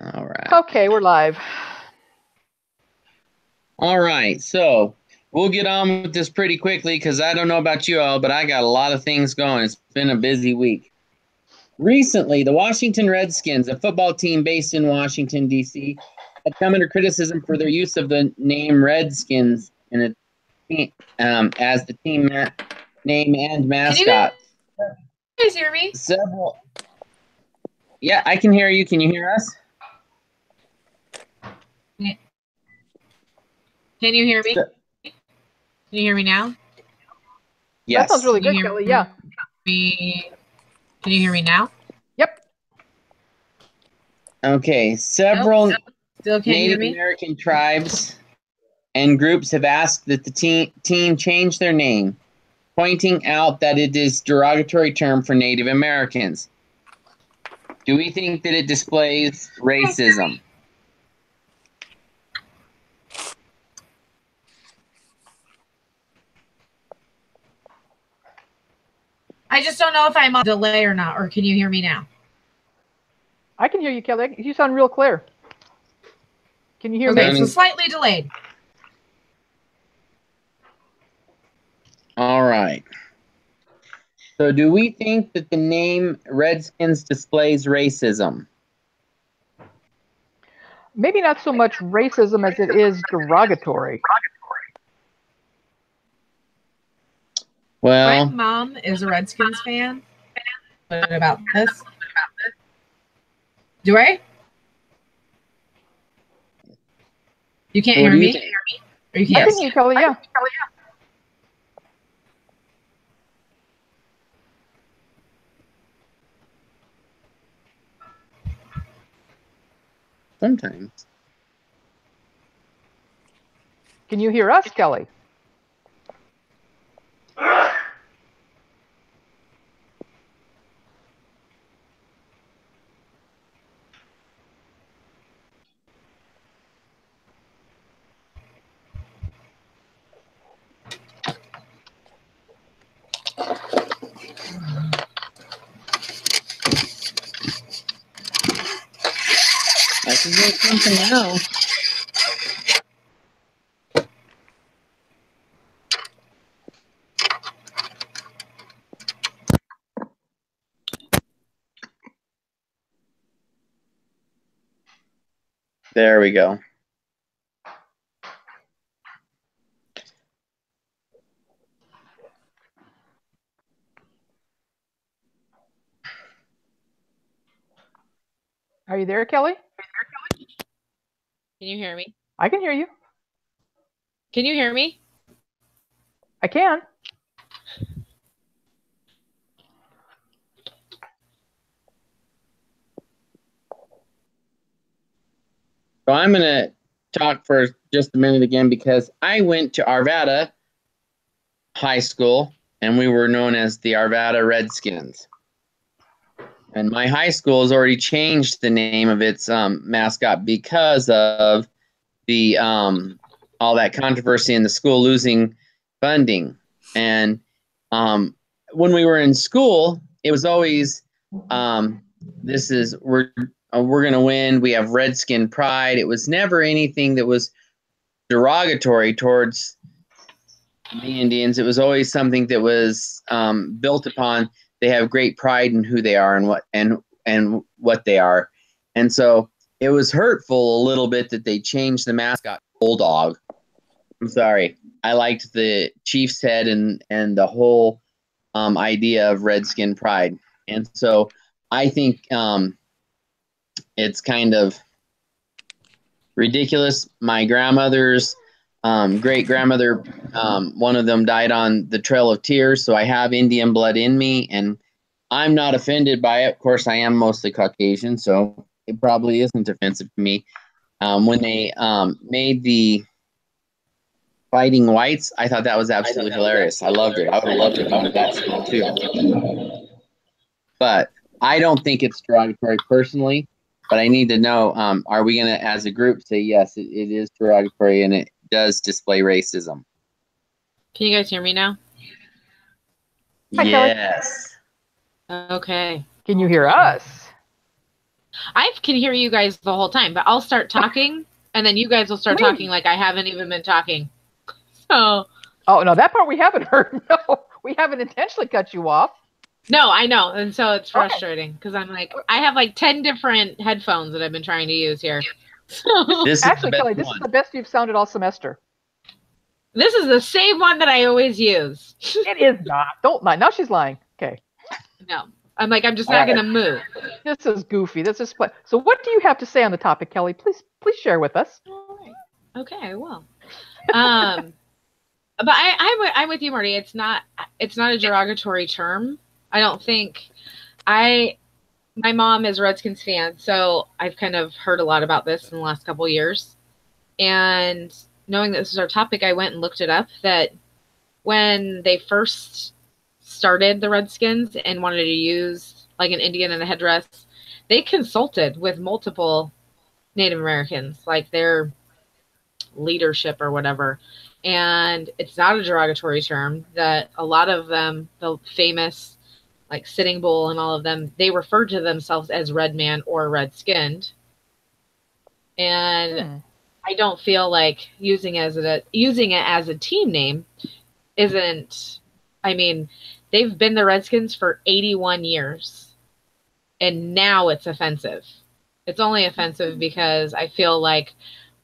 All right. Okay, we're live. All right. So we'll get on with this pretty quickly because I don't know about you all, but I got a lot of things going. It's been a busy week. Recently, the Washington Redskins, a football team based in Washington, D.C., had come under criticism for their use of the name Redskins in as the team name and mascot. Can you guys hear me? Several. Yeah, I can hear you. Can you hear us? Can you hear me? Can you hear me now? Yes. That sounds really good, Kelly. Yeah. Can you hear me now? Yep. Okay. Several Still can't hear Native me? American tribes and groups have asked that the team change their name, pointing out that it is a derogatory term for Native Americans. Do we think that it displays racism? I just don't know if I'm on delay or not, or can you hear me now? I can hear you, Kelly. You sound real clear. Can you hear Okay, me? so slightly delayed. All right. So do we think that the name Redskins displays racism? Maybe not so much racism as it is derogatory. Well, my mom is a Redskins fan. What about this? Do I? You can't hear me? Or you I can't? can hear you, Kelly. Yeah. Sometimes. Can you hear us, Kelly? I can hear something now. There we go. Are you there, Kelly? Can you hear me? I can hear you. Can you hear me? I can. So I'm going to talk for just a minute again because I went to Arvada High School and we were known as the Arvada Redskins. And my high school has already changed the name of its mascot because of the all that controversy in the school losing funding. And when we were in school, it was always we're going to win. We have Redskin pride. It was never anything that was derogatory towards the Indians. It was always something that was built upon. They have great pride in who they are and what they are. And so it was hurtful a little bit that they changed the mascot Bulldog. I'm sorry. I liked the Chiefs head and the whole idea of Redskin pride. And so I think it's kind of ridiculous. My grandmother's great grandmother, one of them died on the Trail of Tears, so I have Indian blood in me, and I'm not offended by it. Of course, I am mostly Caucasian, so it probably isn't offensive to me. When they made the Fighting Whites, I thought that was absolutely hilarious. I loved it. I would have loved to have gone to that school too. But I don't think it's derogatory personally. But I need to know, are we going to, as a group, say, yes, it is derogatory and it does display racism? Can you guys hear me now? Hi, Kelly. Yes. Okay. Can you hear us? I can hear you guys the whole time, but I'll start talking, and then you guys will start talking like I haven't even been talking. So. Oh, no, that part we haven't heard. No, we haven't intentionally cut you off. No, I know. And so it's frustrating because I'm like, I have like 10 different headphones that I've been trying to use here. Actually, Kelly, this is the best you've sounded all semester. This is the same one that I always use. It is not. Don't lie. Now she's lying. Okay. No. I'm like, I'm just not going to move. This is goofy. This is fun. So what do you have to say on the topic, Kelly? Please share with us. All right. Okay, I will. But I'm with you, Marty. It's not a derogatory term. I don't think. My mom is a Redskins fan, so I've kind of heard a lot about this in the last couple of years. And knowing that this is our topic, I went and looked it up. That when they first started the Redskins and wanted to use like an Indian in a headdress, they consulted with multiple Native Americans, like their leadership or whatever. And it's not a derogatory term. That a lot of them, the famous like Sitting Bull and all of them, they refer to themselves as red man or red skinned. And I don't feel like using it as a team name isn't. I mean, they've been the Redskins for 81 years, and now it's offensive. It's only offensive because I feel like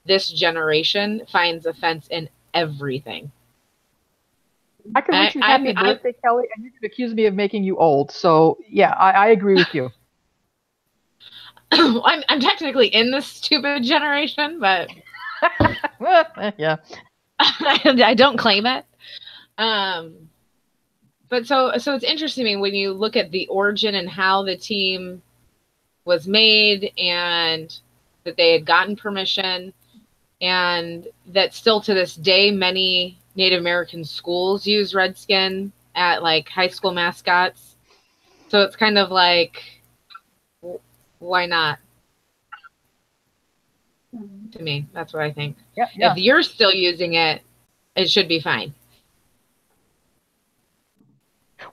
this generation finds offense in everything. I can wish you happy birthday, Kelly, and you could accuse me of making you old. So, yeah, I agree with you. I'm technically in this stupid generation, but yeah, I don't claim it. But so it's interesting to me when you look at the origin and how the team was made, and that they had gotten permission, and that still to this day many Native American schools use redskin at like high school mascots. So it's kind of like, why not? To me, that's what I think. Yeah. If you're still using it, it should be fine.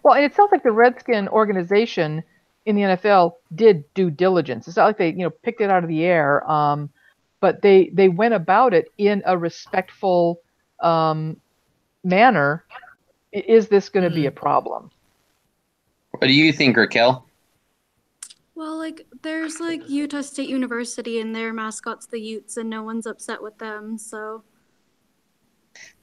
Well, and it sounds like the Redskin organization in the NFL did due diligence. It's not like they, picked it out of the air, but they went about it in a respectful manner. Is this going to be a problem? What do you think, Raquel? Well, like, there's like Utah State University and their mascots, the Utes, and no one's upset with them, so.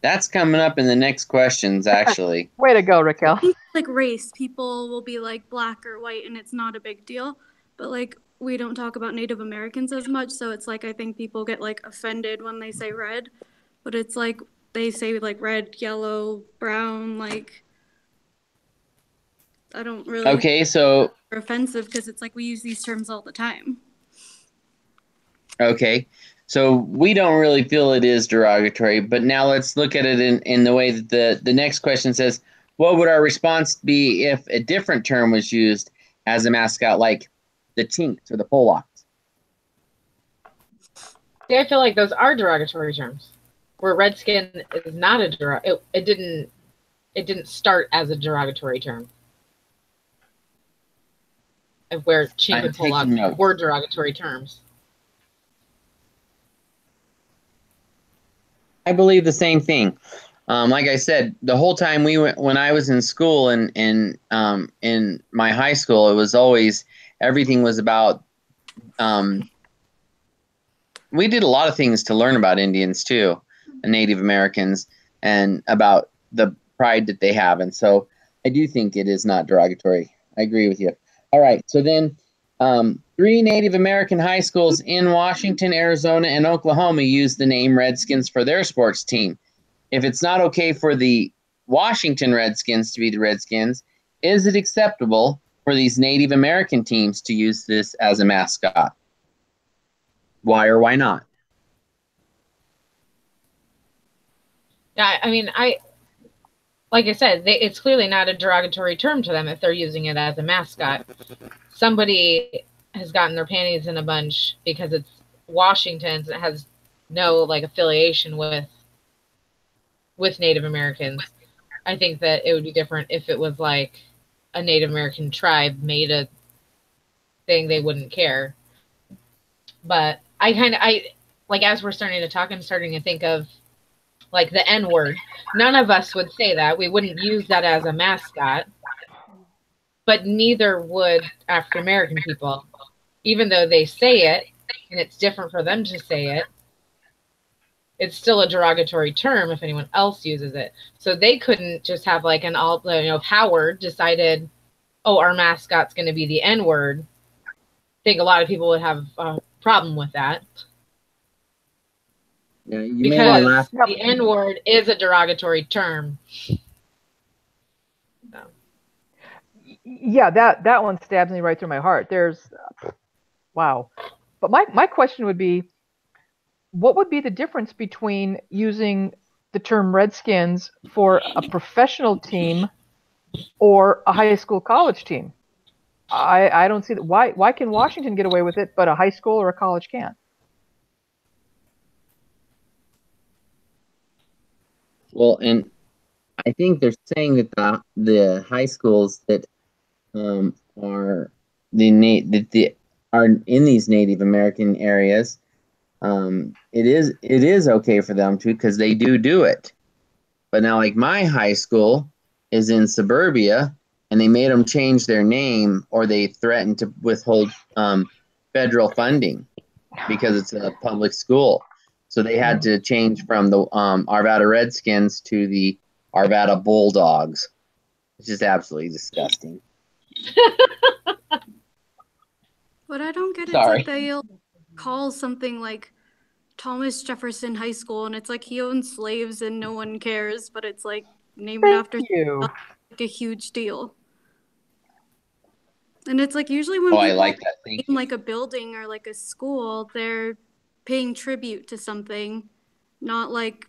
That's coming up in the next questions, actually. Way to go, Raquel. Like race, people will be like black or white, and it's not a big deal. But like, we don't talk about Native Americans as much, so it's like I think people get like offended when they say red, but it's like they say like red, yellow, brown, like. I don't really. Okay, so. Offensive because it's like we use these terms all the time. Okay, so we don't really feel it is derogatory, but now let's look at it in the way that the next question says, what would our response be if a different term was used as a mascot, like the Tinks or the Polacks? See, I feel like those are derogatory terms. Where redskin is not a it didn't start as a derogatory term. Where Chink and Pollock were derogatory terms. I believe the same thing. Like I said, the whole time when I was in school and in my high school, it was always everything was about. We did a lot of things to learn about Indians too, and Native Americans, and about the pride that they have, and so I do think it is not derogatory. I agree with you. All right, so then 3 Native American high schools in Washington, Arizona, and Oklahoma use the name Redskins for their sports team. If it's not okay for the Washington Redskins to be the Redskins, is it acceptable for these Native American teams to use this as a mascot? Why or why not? Yeah, I mean, like I said, it's clearly not a derogatory term to them if they're using it as a mascot. Somebody has gotten their panties in a bunch because it's Washington's and it has no like affiliation with Native Americans. I think that it would be different if it was like a Native American tribe made a thing, they wouldn't care. But I like, as we're starting to talk, I'm starting to think of like the N word. None of us would say that. We wouldn't use that as a mascot, but neither would African American people, even though they say it and it's different for them to say it. It's still a derogatory term if anyone else uses it. So they couldn't just have like an all, if Howard decided, oh, our mascot's going to be the N word. I think a lot of people would have a problem with that. Yeah, you because laugh. the N word is a derogatory term. So. Yeah, that one stabs me right through my heart. Wow. But my question would be, what would be the difference between using the term Redskins for a professional team or a high school college team? I don't see that. Why can Washington get away with it, but a high school or a college can't? Well, and I think they're saying that the high schools that are are in these Native American areas, it is okay for them to, because they do it. But now, like, my high school is in suburbia, and they made them change their name, or they threatened to withhold federal funding because it's a public school. So they had to change from the Arvada Redskins to the Arvada Bulldogs. It's just absolutely disgusting. What I don't get is Sorry. that they'll call something like Thomas Jefferson High School, and it's like he owned slaves and no one cares, but it's like named after you. like a huge deal. And it's like usually when Oh, I people like that. Thank name you. like a building or like a school, they're paying tribute to something, not like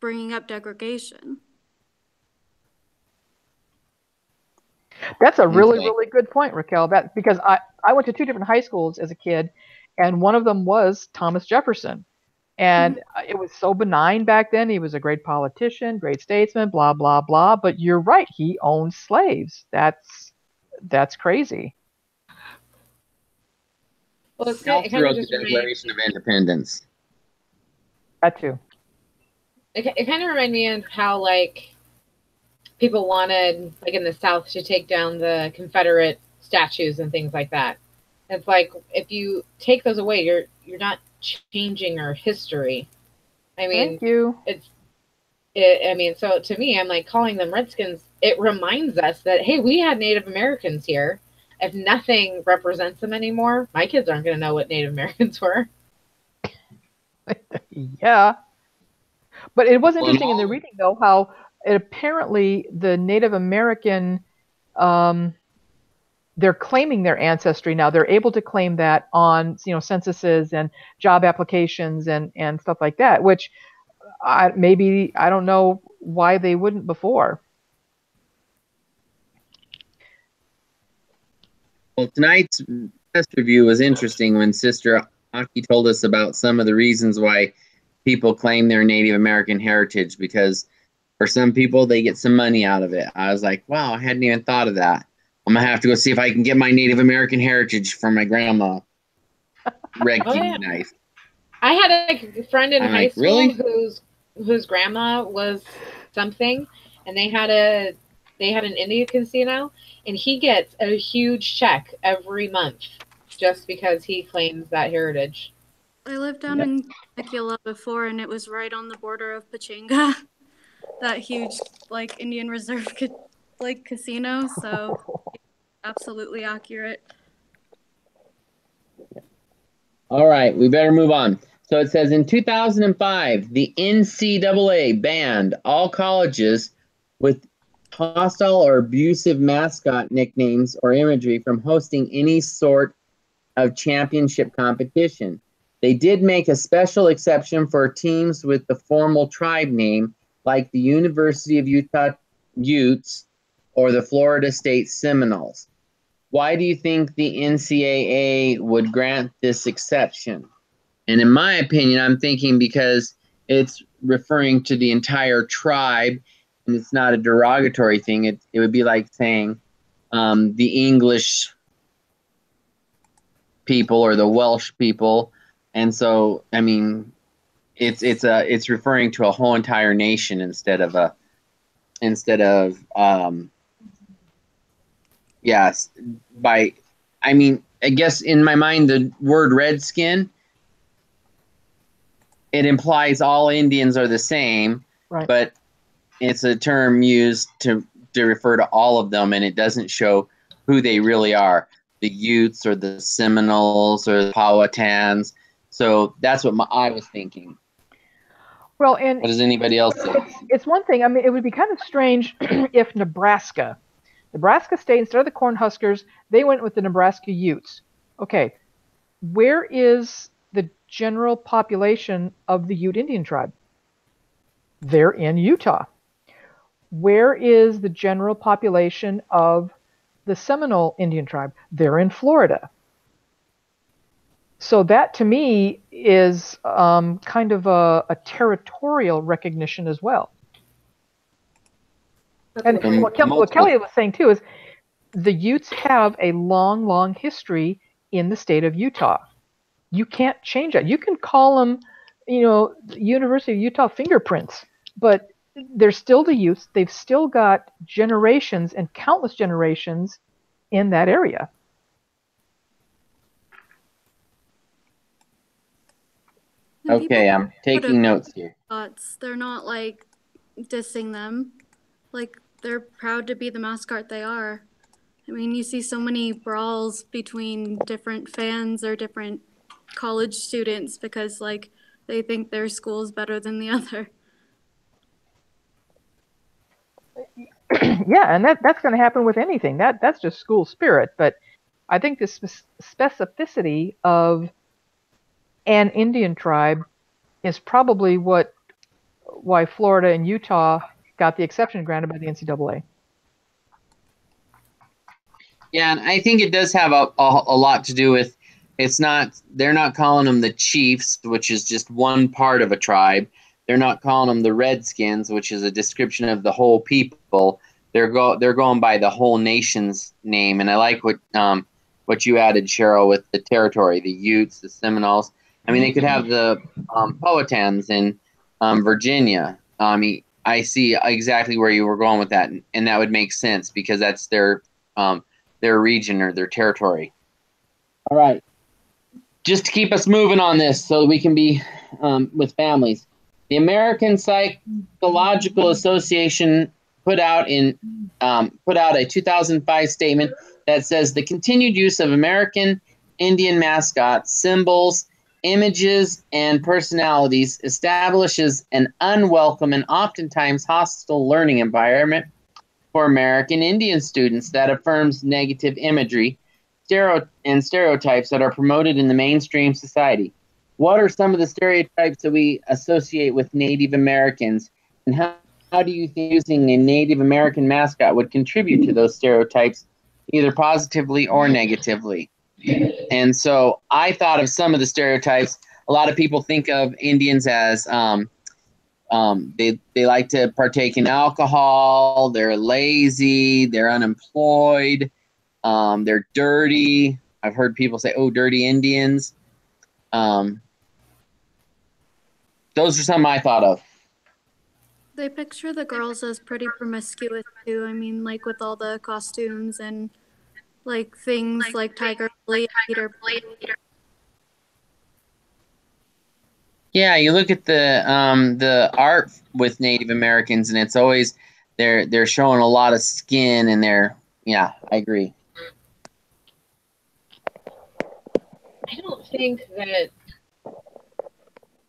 bringing up degradation. That's a really, Okay. really good point, Raquel. Because I went to two different high schools as a kid, and one of them was Thomas Jefferson. And it was so benign back then. He was a great politician, great statesman, blah, blah, blah. But you're right, he owned slaves. That's crazy. Well, it's Now it through kind of the just reminds, Declaration of Independence. That too. it kind of reminded me of how like people wanted, like in the South, to take down the Confederate statues and things like that. It's like if you take those away, you're not changing our history. I mean, Thank you. I mean, so to me, I'm like, calling them Redskins. It reminds us that, hey, we had Native Americans here. If nothing represents them anymore, my kids aren't going to know what Native Americans were. Yeah. But it was interesting in the reading, though, how apparently the Native American, they're claiming their ancestry now. They're able to claim that on, censuses and job applications and stuff like that, which I don't know why they wouldn't before. Well, tonight's test review was interesting when Sister Aki told us about some of the reasons why people claim their Native American heritage, because for some people, they get some money out of it. I was like, wow, I hadn't even thought of that. I'm going to have to go see if I can get my Native American heritage from my grandma. Recognize. I had a friend in high school really? whose grandma was something, and they had an Indian casino, and he gets a huge check every month just because he claims that heritage. I lived down in Temecula before, and it was right on the border of Pachanga, that huge like Indian Reserve casino. So absolutely accurate. All right, we better move on. So it says in 2005, the NCAA banned all colleges with hostile or abusive mascot nicknames or imagery from hosting any sort of championship competition. They did make a special exception for teams with the formal tribe name, like the University of Utah Utes or the Florida State Seminoles. Why do you think the NCAA would grant this exception? And in my opinion, I'm thinking because it's referring to the entire tribe, and it's not a derogatory thing. It would be like saying the English people or the Welsh people And so, I mean, it's referring to a whole entire nation instead of yes, by, I mean, I guess in my mind, the word redskin, it implies all Indians are the same, Right. but it's a term used to refer to all of them, and it doesn't show who they really are, the Utes or the Seminoles or the Powhatans. So that's what I was thinking. Well, and what does anybody else think? It's one thing. I mean, it would be kind of strange if Nebraska State, instead of the Cornhuskers, they went with the Nebraska Utes. Okay, where is the general population of the Ute Indian tribe? They're in Utah. Where is the general population of the Seminole Indian tribe? They're in Florida. So that, to me, is kind of a territorial recognition as well. And what Kelly was saying, too, is the Utes have a long, long history in the state of Utah. You can't change that. You can call them, University of Utah fingerprints, but they're still the Utes. They've still got generations and countless generations in that area. Okay, I'm taking notes here. They're not like dissing them. Like, they're proud to be the mascot they are. I mean, you see so many brawls between different fans or different college students because, like, they think their school is better than the other. Yeah, and that's going to happen with anything. That's just school spirit. But I think the specificity of an Indian tribe is probably why Florida and Utah got the exception granted by the NCAA. Yeah, and I think it does have a lot to do with, they're not calling them the Chiefs, which is just one part of a tribe. They're not calling them the Redskins, which is a description of the whole people. They're going by the whole nation's name, and I like what you added, Cheryl, with the territory, the Utes, the Seminoles. I mean, they could have the Powhatans in Virginia. I see exactly where you were going with that, and that would make sense because that's their region or their territory. All right. Just to keep us moving on this so that we can be with families. The American Psychological Association put out a 2005 statement that says the continued use of American Indian mascots, symbols, images, and personalities establishes an unwelcome and oftentimes hostile learning environment for American Indian students that affirms negative imagery and stereotypes that are promoted in the mainstream society. What are some of the stereotypes that we associate with Native Americans, and how do you think using a Native American mascot would contribute to those stereotypes, either positively or negatively? And so I thought of some of the stereotypes. A lot of people think of Indians as they like to partake in alcohol, they're lazy, they're unemployed, they're dirty. I've heard people say, "Oh, dirty Indians." Those are some I thought of. They picture the girls as pretty promiscuous too. I mean, like with all the costumes and like things like Tiger Lily, Peter. Yeah, you look at the art with Native Americans, and it's always they're showing a lot of skin, and I agree.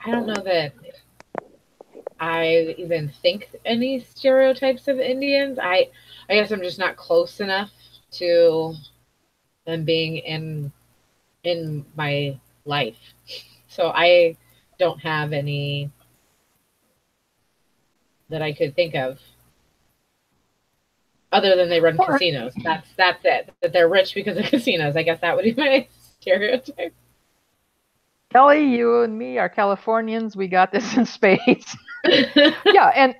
I don't know that I even think any stereotypes of Indians. I guess I'm just not close enough to them being in my life. So I don't have any that I could think of other than they run casinos. That's it. That they're rich because of casinos. I guess that would be my stereotype. Kelly, you and me are Californians. We got this in spades. Yeah,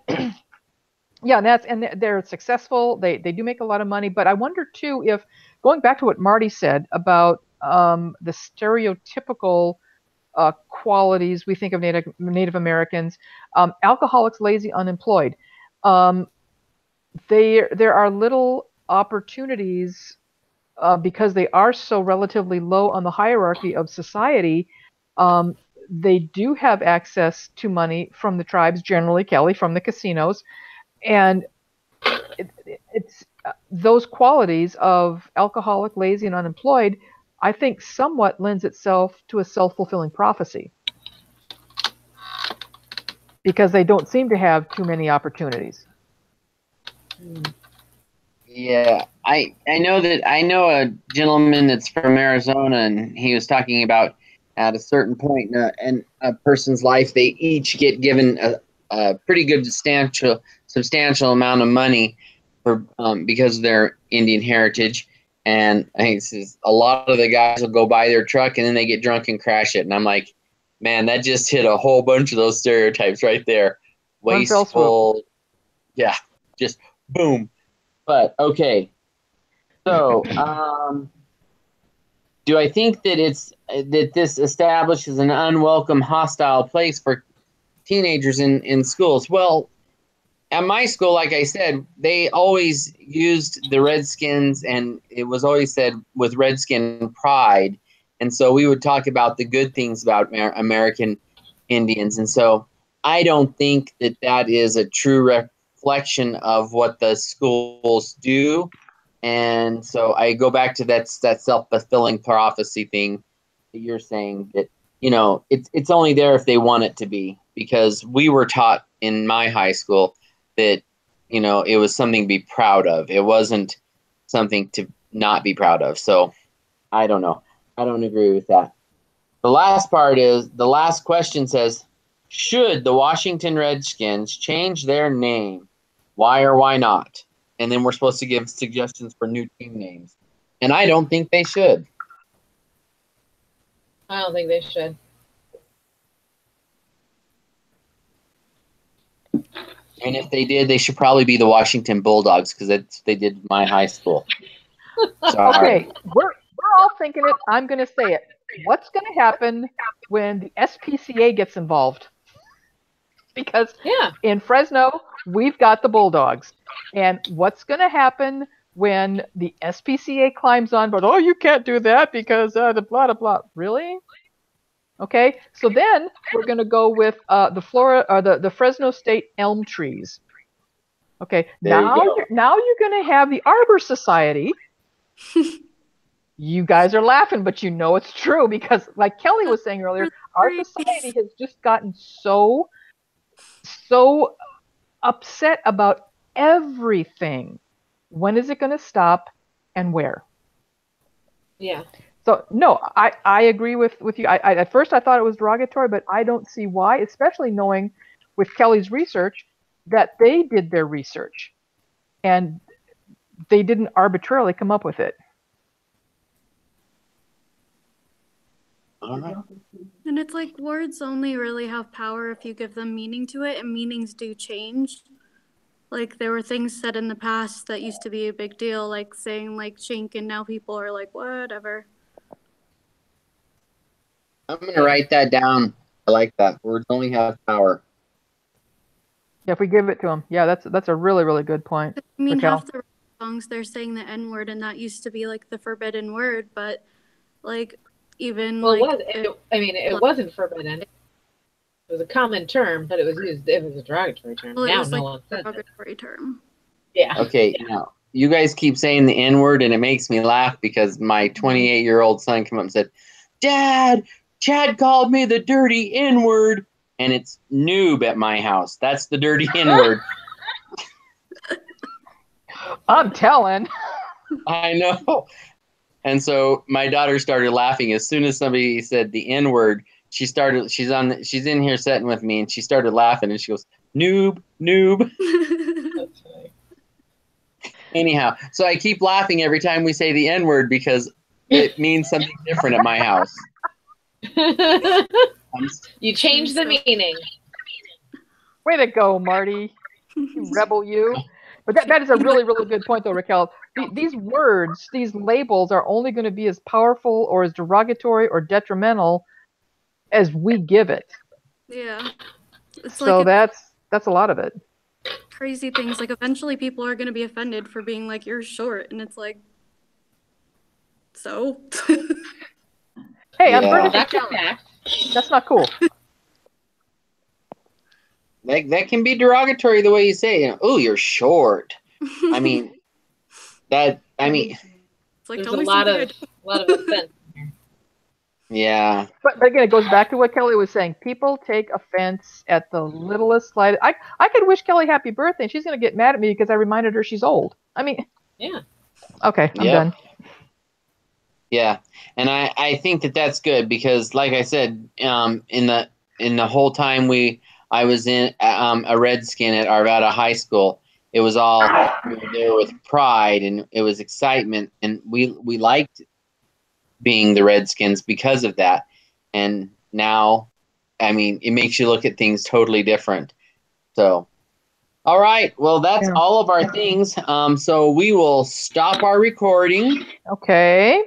and they're successful. They do make a lot of money. But I wonder too if, going back to what Marty said about the stereotypical qualities we think of Native Americans. Alcoholics, lazy, unemployed. There are little opportunities because they are so relatively low on the hierarchy of society. They do have access to money from the tribes, generally, Kelly, from the casinos, and it's those qualities of alcoholic, lazy, and unemployed, I think somewhat lends itself to a self-fulfilling prophecy because they don't seem to have too many opportunities. Yeah, I know a gentleman that's from Arizona, and he was talking about at a certain point in a person's life, they each get given a pretty good substantial amount of money for because of their Indian heritage. And I think this is, a lot of the guys will go buy their truck and then they get drunk and crash it. And I'm like, man, that just hit a whole bunch of those stereotypes right there. Wasteful, yeah, just boom. But okay, so do I think that this establishes an unwelcome, hostile place for teenagers in schools? Well, at my school, like I said, they always used the Redskins, and it was always said with Redskin pride. And so we would talk about the good things about American Indians. And so I don't think that is a true reflection of what the schools do. And so I go back to that self-fulfilling prophecy thing that you're saying, that, it's only there if they want it to be, because we were taught in my high school that, it was something to be proud of. It wasn't something to not be proud of. So I don't know. I don't agree with that. The last question says, should the Washington Redskins change their name? Why or why not? And then we're supposed to give suggestions for new team names. And I don't think they should. I don't think they should. And if they did, they should probably be the Washington Bulldogs, because they did my high school. Sorry. Okay, we're all thinking it. I'm going to say it. What's going to happen when the SPCA gets involved? Because in Fresno, we've got the Bulldogs. And what's going to happen when the SPCA climbs on, but, you can't do that because the blah, blah, blah. Really? Okay, so then we're going to go with the Fresno State elm trees. Okay, now you're going to have the Arbor Society. You guys are laughing, but it's true, because like Kelly was saying earlier, our society has just gotten so upset about everything. When is it going to stop, and where? Yeah. So no, I agree with you. At first I thought it was derogatory, but I don't see why, especially knowing with Kelly's research that they did their research and they didn't arbitrarily come up with it. And it's like words only really have power if you give them meaning to it, and meanings do change. Like, there were things said in the past that used to be a big deal, like saying like chink, and now people are like, whatever. I'm going to write that down. I like that. Words only have power. Yeah, if we give it to them. Yeah, that's a really, really good point. I mean, Raquel. half the songs, they're saying the N-word, and that used to be like the forbidden word, but like even it wasn't forbidden. It was a common term, but it was a derogatory term. Well, now it was no like one a says derogatory term. Yeah. Okay, now you guys keep saying the N-word, and it makes me laugh because my 28-year-old son came up and said, "Dad, Chad called me the dirty N-word," and it's noob at my house. That's the dirty N-word. I'm telling. I know. And so my daughter started laughing as soon as somebody said the N-word. She's in here sitting with me, and she started laughing, and she goes, "Noob, noob." That's funny. Anyhow, so I keep laughing every time we say the N-word because it means something different at my house. You changed the meaning. Way to go, Marty. You rebel, you. But that is a really, really good point, though, Raquel. These words, these labels are only going to be as powerful or as derogatory or detrimental as we give it. Yeah. It's So like that's a lot of it. crazy things. Like eventually people are gonna be offended for being like you're short, and it's like, so. Hey, I'm Yeah. British. That's a fact. That's not cool. That can be derogatory the way you say, oh, you're short. I mean, it's like There's tell a me lot something of offense. yeah. But again, it goes back to what Kelly was saying. People take offense at the littlest slight. I could wish Kelly happy birthday, and she's going to get mad at me because I reminded her she's old. I mean, Yeah. okay, I'm Yep. done. Yeah, and I think that's good because, like I said, in the whole time I was in a Redskin at Arvada High School, it was all we were there with pride and it was excitement, and we liked being the Redskins because of that. And now, I mean, it makes you look at things totally different. So, all right, well, that's Yeah. all of our things. So we will stop our recording. Okay.